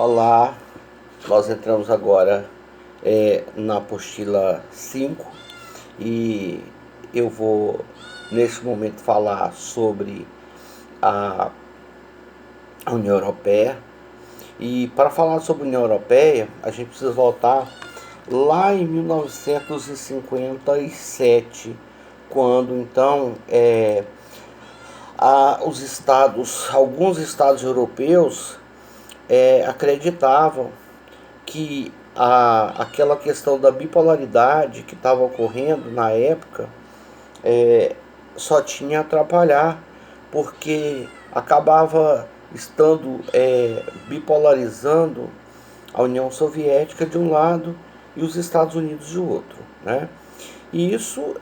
Olá, nós entramos agora na apostila 5 e eu vou nesse momento falar sobre a União Europeia. E para falar sobre a União Europeia, a gente precisa voltar lá em 1957, quando então alguns estados europeus acreditavam que aquela questão da bipolaridade que estava ocorrendo na época só tinha a atrapalhar, porque acabava estando bipolarizando a União Soviética de um lado e os Estados Unidos de outro, né? E isso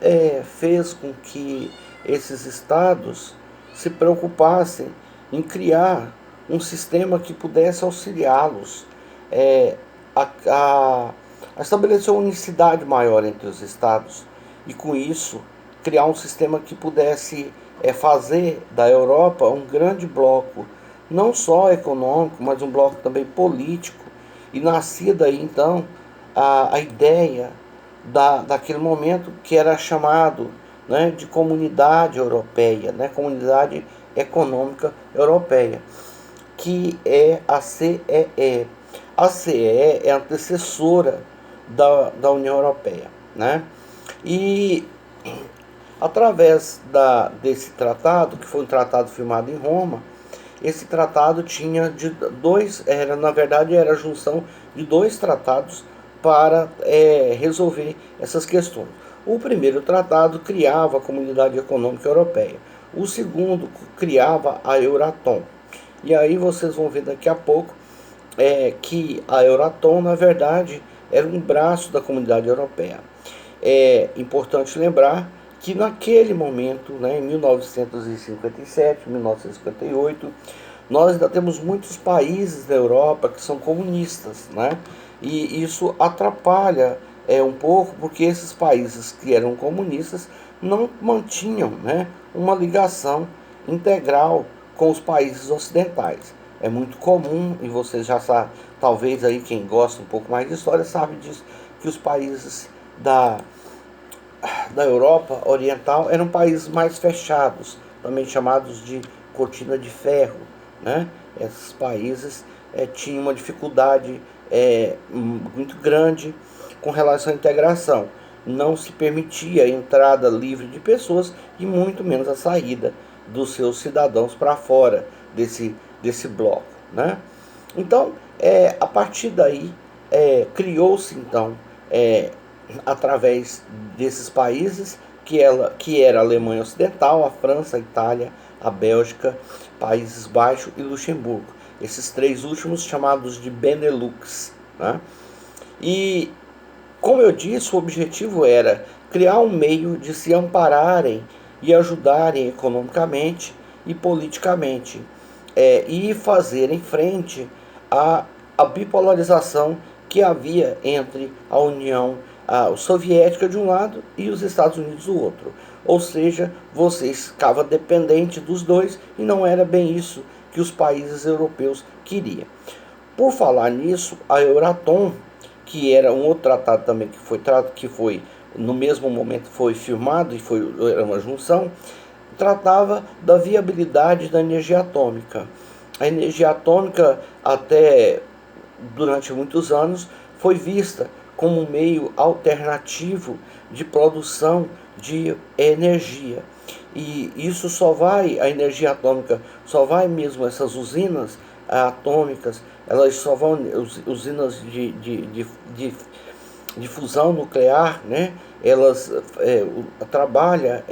fez com que esses estados se preocupassem em criar um sistema que pudesse auxiliá-los a, a, a estabelecer uma unicidade maior entre os estados e, com isso, criar um sistema que pudesse fazer da Europa um grande bloco, não só econômico, mas um bloco também político. E nascia daí, então, a ideia daquele momento que era chamado, né, de Comunidade Europeia, né, Comunidade Econômica Europeia, que é a CEE. A CEE é a antecessora da União Europeia, né? E através desse tratado, que foi um tratado firmado em Roma, esse tratado tinha na verdade era a junção de dois tratados para resolver essas questões. O primeiro tratado criava a Comunidade Econômica Europeia. O segundo criava a Euratom. E aí vocês vão ver daqui a pouco que a Euratom, na verdade, era um braço da Comunidade Europeia. É importante lembrar que naquele momento, né, em 1957, 1958, nós ainda temos muitos países da Europa que são comunistas, né? E isso atrapalha um pouco, porque esses países que eram comunistas não mantinham, né, uma ligação integral com os países ocidentais. É muito comum, e vocês já sabem, talvez aí quem gosta um pouco mais de história sabe disso, que os países da Europa Oriental eram países mais fechados, também chamados de cortina de ferro, né? Esses países tinham uma dificuldade muito grande com relação à integração. Não se permitia a entrada livre de pessoas e muito menos a saída dos seus cidadãos para fora desse bloco, né? Então, a partir daí, criou-se então através desses países, que era a Alemanha Ocidental, a França, a Itália, a Bélgica, Países Baixos e Luxemburgo. Esses três últimos chamados de Benelux, né? E, como eu disse, o objetivo era criar um meio de se ampararem e ajudarem economicamente e politicamente, e fazerem frente à bipolarização que havia entre a União Soviética de um lado e os Estados Unidos do outro. Ou seja, você ficava dependente dos dois e não era bem isso que os países europeus queriam. Por falar nisso, a Euratom, que era um outro tratado também que foi no mesmo momento foi firmado e era uma junção, tratava da viabilidade da energia atômica. A energia atômica, até durante muitos anos, foi vista como um meio alternativo de produção de energia. E isso a energia atômica só vai mesmo, essas usinas atômicas, elas só vão, usinas de fusão nuclear, né? Elas trabalham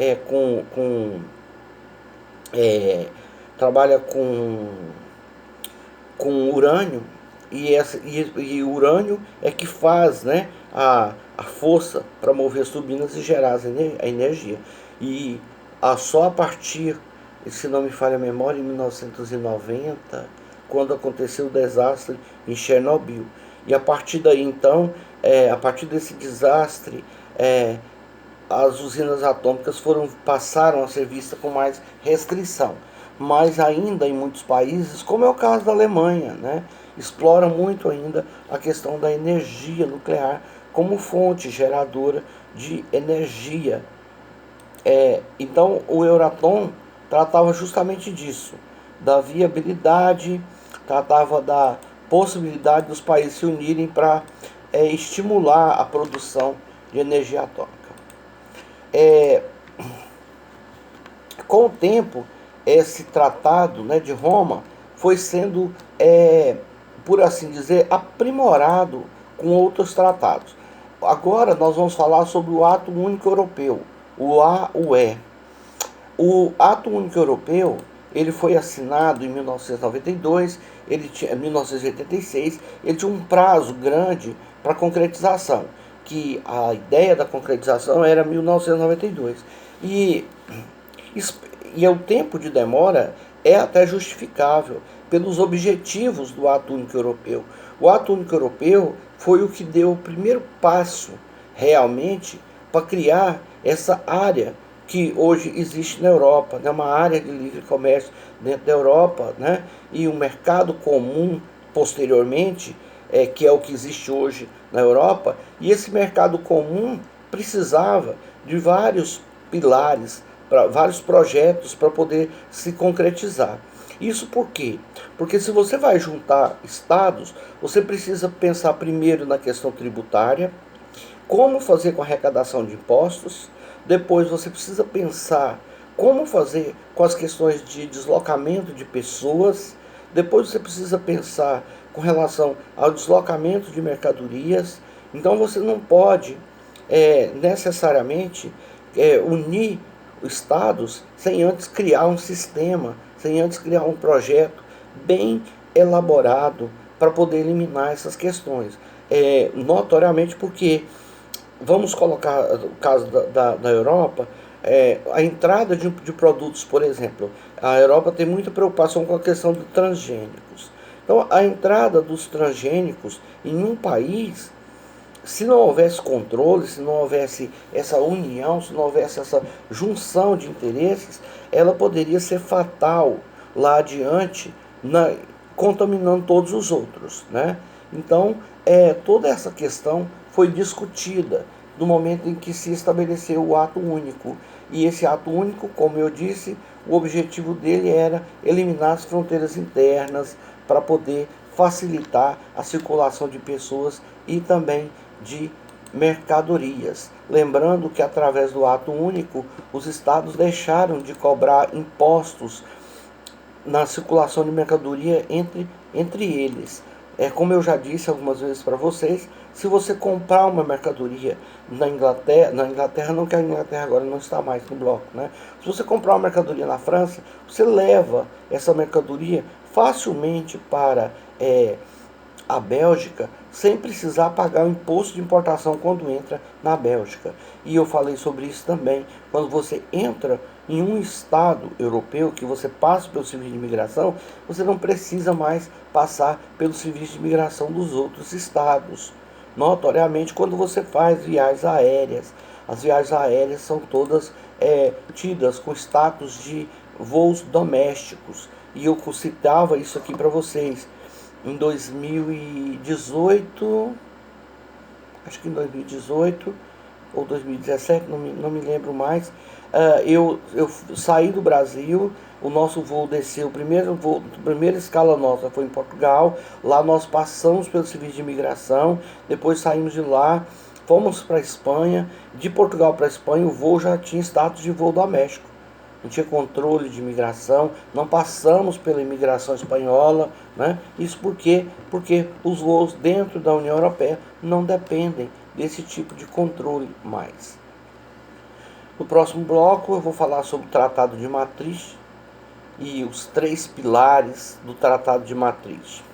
trabalha com urânio, e urânio é que faz, né, a força para mover as turbinas e gerar a energia. E só a partir, se não me falha a memória, em 1990, quando aconteceu o desastre em Chernobyl. E a partir daí, então, a partir desse desastre, as usinas atômicas passaram a ser vistas com mais restrição. Mas ainda em muitos países, como é o caso da Alemanha, né? explora muito ainda a questão da energia nuclear como fonte geradora de energia. Então, o Euratom tratava justamente disso, da viabilidade, tratava da possibilidade dos países se unirem para estimular a produção de energia atômica. Com o tempo, esse tratado, né, de Roma foi sendo, por assim dizer, aprimorado com outros tratados. Agora nós vamos falar sobre o Ato Único Europeu, o AUE. O Ato Único Europeu, ele foi assinado em 1992, ele tinha 1986, ele tinha um prazo grande para concretização, que a ideia da concretização era 1992. E o tempo de demora é até justificável pelos objetivos do Ato Único Europeu. O Ato Único Europeu foi o que deu o primeiro passo realmente para criar essa área que hoje existe na Europa, né? Uma área de livre comércio dentro da Europa, né? E um mercado comum posteriormente, que é o que existe hoje na Europa. E esse mercado comum precisava de vários pilares, vários projetos para poder se concretizar. Isso por quê? Porque se você vai juntar estados, você precisa pensar primeiro na questão tributária, como fazer com a arrecadação de impostos. Depois você precisa pensar como fazer com as questões de deslocamento de pessoas. Depois você precisa pensar com relação ao deslocamento de mercadorias. Então você não pode necessariamente unir estados sem antes criar um sistema, sem antes criar um projeto bem elaborado para poder eliminar essas questões. Notoriamente porque, vamos colocar o caso da Europa, a entrada de produtos, por exemplo, a Europa tem muita preocupação com a questão dos transgênicos. Então, a entrada dos transgênicos em um país, se não houvesse controle, se não houvesse essa união, se não houvesse essa junção de interesses, ela poderia ser fatal lá adiante, contaminando todos os outros, né? Então, toda essa questão foi discutida no momento em que se estabeleceu o ato único. E esse ato único, como eu disse, o objetivo dele era eliminar as fronteiras internas para poder facilitar a circulação de pessoas e também de mercadorias. Lembrando que através do ato único, os estados deixaram de cobrar impostos na circulação de mercadoria entre eles. Como eu já disse algumas vezes para vocês, se você comprar uma mercadoria na Inglaterra não, que a Inglaterra agora não está mais no bloco, né? Se você comprar uma mercadoria na França, você leva essa mercadoria facilmente para a Bélgica, sem precisar pagar o imposto de importação quando entra na Bélgica. E eu falei sobre isso também. Quando você entra em um estado europeu, que você passa pelo serviço de imigração, você não precisa mais passar pelo serviço de imigração dos outros estados. Notoriamente, quando você faz viagens aéreas, as viagens aéreas são todas tidas com status de voos domésticos. E eu citava isso aqui para vocês. Em 2018, acho que em 2018 ou 2017, não me lembro mais, eu saí do Brasil, o nosso voo desceu, a primeira escala nossa foi em Portugal, lá nós passamos pelo serviço de imigração, depois saímos de lá, fomos para a Espanha, de Portugal para a Espanha o voo já tinha status de voo doméstico. Não tinha controle de imigração, não passamos pela imigração espanhola, né? Isso porque os voos dentro da União Europeia não dependem desse tipo de controle mais. No próximo bloco eu vou falar sobre o Tratado de Maastricht e os 3 pilares do Tratado de Maastricht.